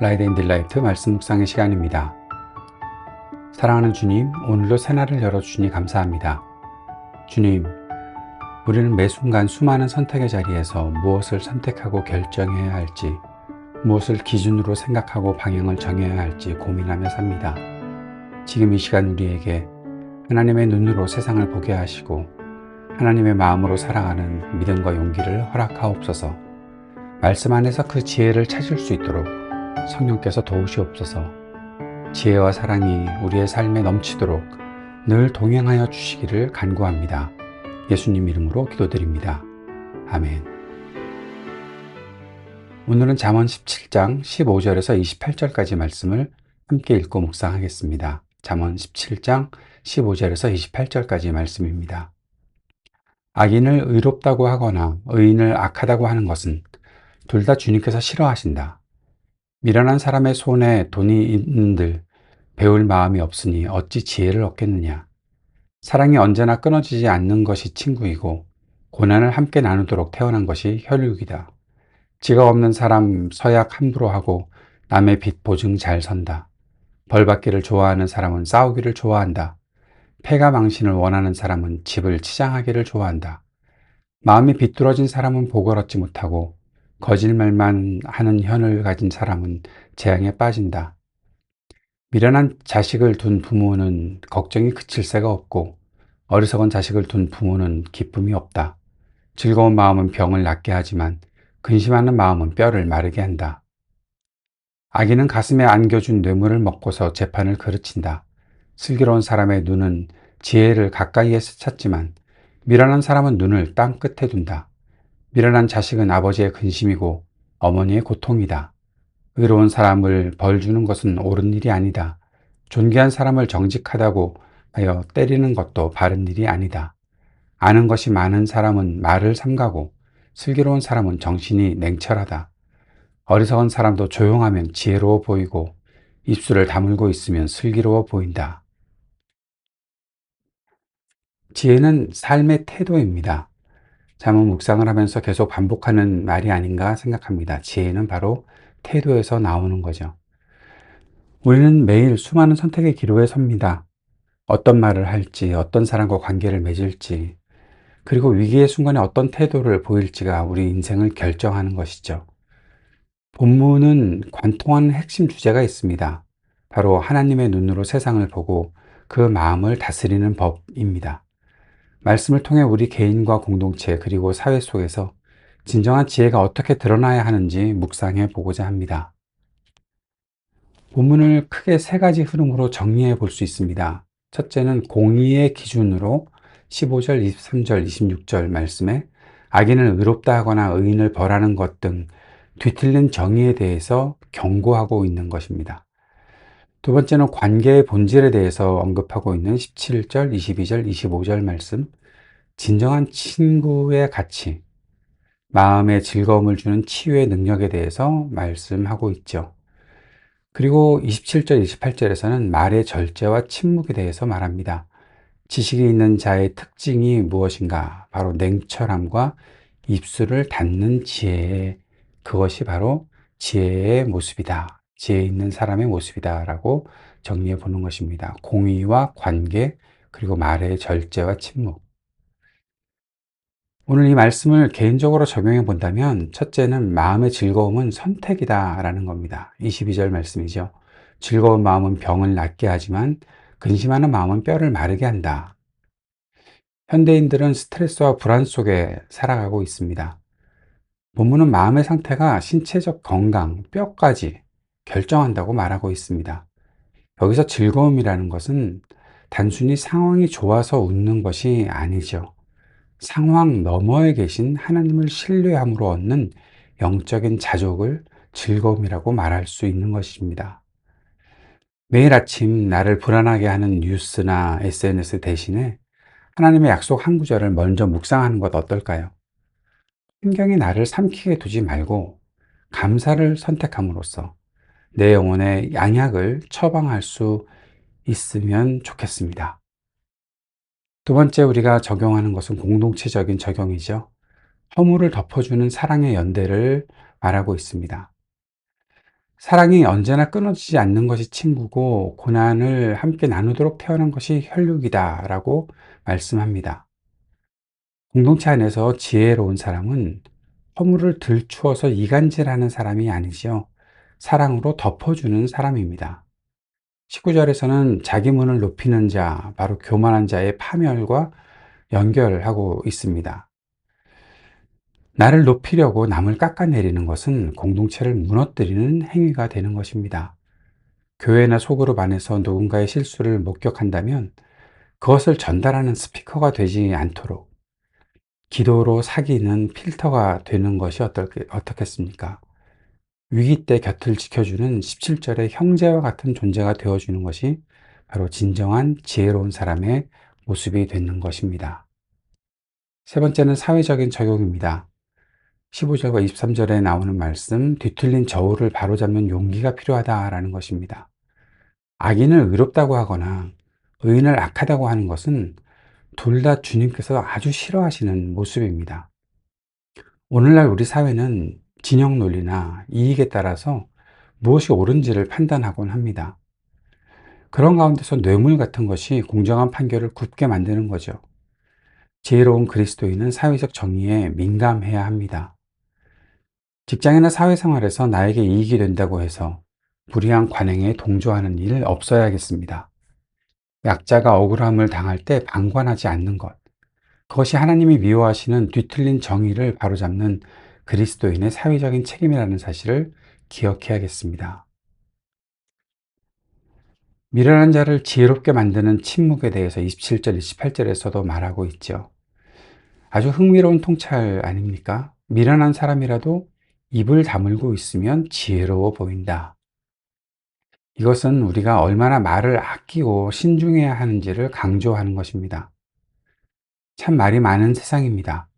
라이드 인 딜라이트 말씀 묵상의 시간입니다. 사랑하는 주님, 오늘도 새날을 열어주시니 감사합니다. 주님, 우리는 매 순간 수많은 선택의 자리에서 무엇을 선택하고 결정해야 할지, 무엇을 기준으로 생각하고 방향을 정해야 할지 고민하며 삽니다. 지금 이 시간 우리에게 하나님의 눈으로 세상을 보게 하시고 하나님의 마음으로 살아가는 믿음과 용기를 허락하옵소서. 말씀 안에서 그 지혜를 찾을 수 있도록 성령께서 도우시옵소서. 지혜와 사랑이 우리의 삶에 넘치도록 늘 동행하여 주시기를 간구합니다. 예수님 이름으로 기도드립니다. 아멘. 오늘은 잠언 17장 15절에서 28절까지 말씀을 함께 읽고 묵상하겠습니다. 잠언 17장 15절에서 28절까지 말씀입니다. 악인을 의롭다고 하거나 의인을 악하다고 하는 것은 둘 다 주님께서 싫어하신다. 미련한 사람의 손에 돈이 있는들 배울 마음이 없으니 어찌 지혜를 얻겠느냐. 사랑이 언제나 끊어지지 않는 것이 친구이고 고난을 함께 나누도록 태어난 것이 혈육이다. 지각 없는 사람 서약 함부로 하고 남의 빚 보증 잘 선다. 벌 받기를 좋아하는 사람은 싸우기를 좋아한다. 패가 망신을 원하는 사람은 집을 치장하기를 좋아한다. 마음이 비뚤어진 사람은 복을 얻지 못하고 거짓말만 하는 혀를 가진 사람은 재앙에 빠진다. 미련한 자식을 둔 부모는 걱정이 그칠 새가 없고 어리석은 자식을 둔 부모는 기쁨이 없다. 즐거운 마음은 병을 낫게 하지만 근심하는 마음은 뼈를 마르게 한다. 악인은 가슴에 안겨준 뇌물을 먹고서 재판을 그르친다. 슬기로운 사람의 눈은 지혜를 가까이에서 찾지만 미련한 사람은 눈을 땅 끝에 둔다. 미련한 자식은 아버지의 근심이고 어머니의 고통이다. 의로운 사람을 벌 주는 것은 옳은 일이 아니다. 존귀한 사람을 정직하다고 하여 때리는 것도 바른 일이 아니다. 아는 것이 많은 사람은 말을 삼가고 슬기로운 사람은 정신이 냉철하다. 어리석은 사람도 조용하면 지혜로워 보이고 입술을 다물고 있으면 슬기로워 보인다. 지혜는 삶의 태도입니다. 잠언 묵상을 하면서 계속 반복하는 말이 아닌가 생각합니다. 지혜는 바로 태도에서 나오는 거죠. 우리는 매일 수많은 선택의 기로에 섭니다. 어떤 말을 할지, 어떤 사람과 관계를 맺을지, 그리고 위기의 순간에 어떤 태도를 보일지가 우리 인생을 결정하는 것이죠. 본문은 관통하는 핵심 주제가 있습니다. 바로 하나님의 눈으로 세상을 보고 그 마음을 다스리는 법입니다. 말씀을 통해 우리 개인과 공동체 그리고 사회 속에서 진정한 지혜가 어떻게 드러나야 하는지 묵상해 보고자 합니다. 본문을 크게 세 가지 흐름으로 정리해 볼 수 있습니다. 첫째는 공의의 기준으로 15절, 23절, 26절 말씀에 악인을 의롭다 하거나 의인을 벌하는 것 등 뒤틀린 정의에 대해서 경고하고 있는 것입니다. 두 번째는 관계의 본질에 대해서 언급하고 있는 17절, 22절, 25절 말씀, 진정한 친구의 가치, 마음의 즐거움을 주는 치유의 능력에 대해서 말씀하고 있죠. 그리고 27절, 28절에서는 말의 절제와 침묵에 대해서 말합니다. 지식이 있는 자의 특징이 무엇인가? 바로 냉철함과 입술을 닫는 지혜, 그것이 바로 지혜의 모습이다. 지혜 있는 사람의 모습이다. 라고 정리해 보는 것입니다. 공의와 관계, 그리고 말의 절제와 침묵. 오늘 이 말씀을 개인적으로 적용해 본다면 첫째는 마음의 즐거움은 선택이다 라는 겁니다. 22절 말씀이죠. 즐거운 마음은 병을 낫게 하지만 근심하는 마음은 뼈를 마르게 한다. 현대인들은 스트레스와 불안 속에 살아가고 있습니다. 본문은 마음의 상태가 신체적 건강, 뼈까지 결정한다고 말하고 있습니다. 여기서 즐거움이라는 것은 단순히 상황이 좋아서 웃는 것이 아니죠. 상황 너머에 계신 하나님을 신뢰함으로 얻는 영적인 자족을 즐거움이라고 말할 수 있는 것입니다. 매일 아침 나를 불안하게 하는 뉴스나 SNS 대신에 하나님의 약속 한 구절을 먼저 묵상하는 것 어떨까요? 환경이 나를 삼키게 두지 말고 감사를 선택함으로써 내 영혼의 양약을 처방할 수 있으면 좋겠습니다. 두 번째 우리가 적용하는 것은 공동체적인 적용이죠. 허물을 덮어주는 사랑의 연대를 말하고 있습니다. 사랑이 언제나 끊어지지 않는 것이 친구고 고난을 함께 나누도록 태어난 것이 혈육이다라고 말씀합니다. 공동체 안에서 지혜로운 사람은 허물을 들추어서 이간질하는 사람이 아니지요. 사랑으로 덮어주는 사람입니다. 19절에서는 자기 문을 높이는 자, 바로 교만한 자의 파멸과 연결하고 있습니다. 나를 높이려고 남을 깎아내리는 것은 공동체를 무너뜨리는 행위가 되는 것입니다. 교회나 소그룹 안에서 누군가의 실수를 목격한다면 그것을 전달하는 스피커가 되지 않도록 기도로 사귀는 필터가 되는 것이 어떻겠습니까? 위기 때 곁을 지켜주는 17절의 형제와 같은 존재가 되어주는 것이 바로 진정한 지혜로운 사람의 모습이 되는 것입니다. 세 번째는 사회적인 적용입니다. 15절과 23절에 나오는 말씀, 뒤틀린 저울을 바로잡는 용기가 필요하다라는 것입니다. 악인을 의롭다고 하거나 의인을 악하다고 하는 것은 둘 다 주님께서 아주 싫어하시는 모습입니다. 오늘날 우리 사회는 진영 논리나 이익에 따라서 무엇이 옳은지를 판단하곤 합니다. 그런 가운데서 뇌물 같은 것이 공정한 판결을 굳게 만드는 거죠. 지혜로운 그리스도인은 사회적 정의에 민감해야 합니다. 직장이나 사회생활에서 나에게 이익이 된다고 해서 불의한 관행에 동조하는 일 없어야겠습니다. 약자가 억울함을 당할 때 방관하지 않는 것. 그것이 하나님이 미워하시는 뒤틀린 정의를 바로잡는 그리스도인의 사회적인 책임이라는 사실을 기억해야겠습니다. 미련한 자를 지혜롭게 만드는 침묵에 대해서 27절, 28절에서도 말하고 있죠. 아주 흥미로운 통찰 아닙니까? 미련한 사람이라도 입을 다물고 있으면 지혜로워 보인다. 이것은 우리가 얼마나 말을 아끼고 신중해야 하는지를 강조하는 것입니다. 참 말이 많은 세상입니다.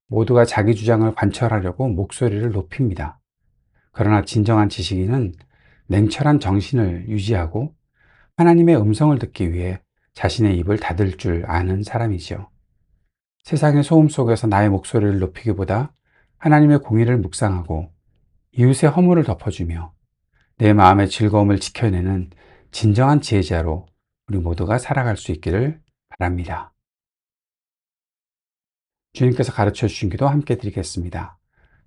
모두가 자기 주장을 관철하려고 목소리를 높입니다. 그러나 진정한 지식인은 냉철한 정신을 유지하고 하나님의 음성을 듣기 위해 자신의 입을 닫을 줄 아는 사람이죠. 세상의 소음 속에서 나의 목소리를 높이기보다 하나님의 공의를 묵상하고 이웃의 허물을 덮어주며 내 마음의 즐거움을 지켜내는 진정한 지혜자로 우리 모두가 살아갈 수 있기를 바랍니다. 주님께서 가르쳐 주신 기도 함께 드리겠습니다.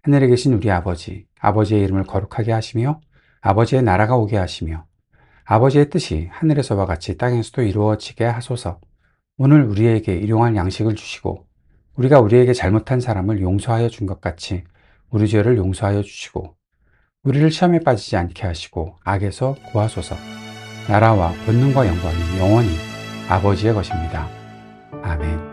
하늘에 계신 우리 아버지, 아버지의 이름을 거룩하게 하시며 아버지의 나라가 오게 하시며 아버지의 뜻이 하늘에서와 같이 땅에서도 이루어지게 하소서. 오늘 우리에게 일용할 양식을 주시고 우리가 우리에게 잘못한 사람을 용서하여 준 것 같이 우리 죄를 용서하여 주시고 우리를 시험에 빠지지 않게 하시고 악에서 구하소서. 나라와 권능과 영광이 영원히 아버지의 것입니다. 아멘.